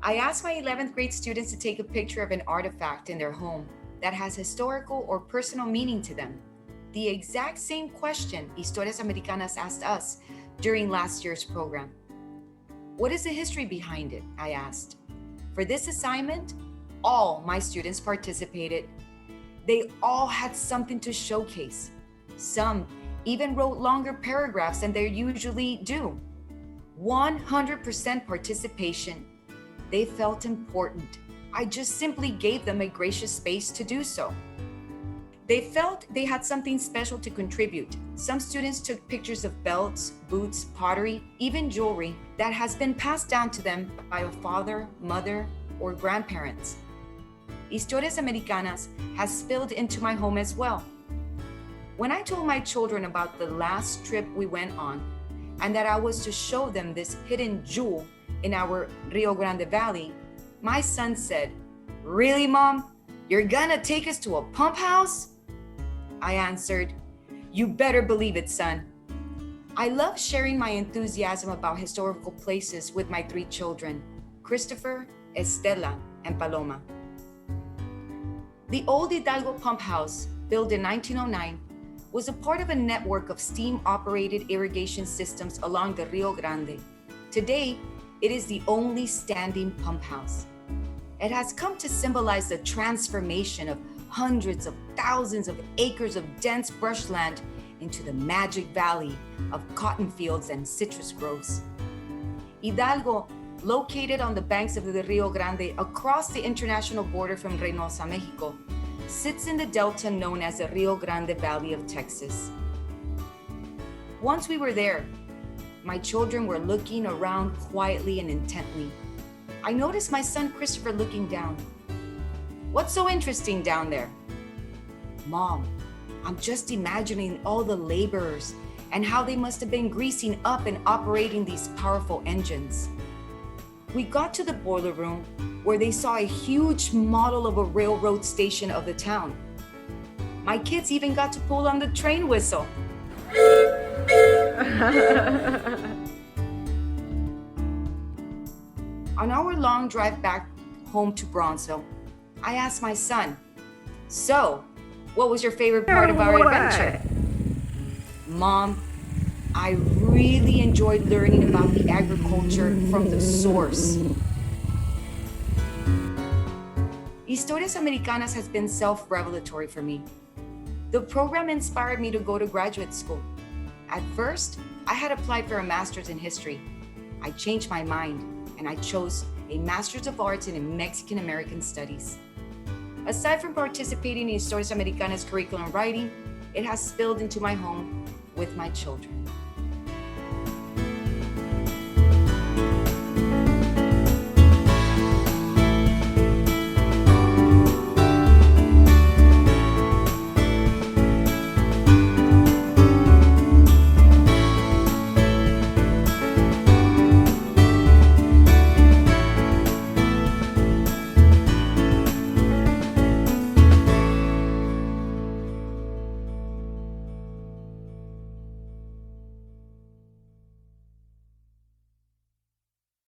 I asked my 11th grade students to take a picture of an artifact in their home that has historical or personal meaning to them. The exact same question Historias Americanas asked us during last year's program. What is the history behind it? I asked. For this assignment, all my students participated. They all had something to showcase. Some even wrote longer paragraphs than they usually do. 100% participation. They felt important. I just simply gave them a gracious space to do so. They felt they had something special to contribute. Some students took pictures of belts, boots, pottery, even jewelry that has been passed down to them by a father, mother, or grandparents. Historias Americanas has spilled into my home as well. When I told my children about the last trip we went on and that I was to show them this hidden jewel in our Rio Grande Valley, my son said, "Really, Mom? You're gonna take us to a pump house?" I answered, "You better believe it, son." I love sharing my enthusiasm about historical places with my three children, Christopher, Estela, and Paloma. The Old Hidalgo Pumphouse, built in 1909, was a part of a network of steam-operated irrigation systems along the Rio Grande. Today, it is the only standing pump house. It has come to symbolize the transformation of hundreds of thousands of acres of dense brushland into the magic valley of cotton fields and citrus groves. Hidalgo, located on the banks of the Rio Grande across the international border from Reynosa, Mexico, sits in the delta known as the Rio Grande Valley of Texas. Once we were there, my children were looking around quietly and intently. I noticed my son Christopher looking down. "What's so interesting down there?" "Mom, I'm just imagining all the laborers and how they must have been greasing up and operating these powerful engines." We got to the boiler room where they saw a huge model of a railroad station of the town. My kids even got to pull on the train whistle. On our long drive back home to Bronzeville, I asked my son, "So, what was your favorite part of our adventure?" "Mom, I really enjoyed learning about the agriculture from the source." Historias Americanas has been self-revelatory for me. The program inspired me to go to graduate school. At first, I had applied for a master's in history. I changed my mind and I chose a Master's of Arts in Mexican American Studies. Aside from participating in Historias Americanas curriculum writing, it has spilled into my home with my children.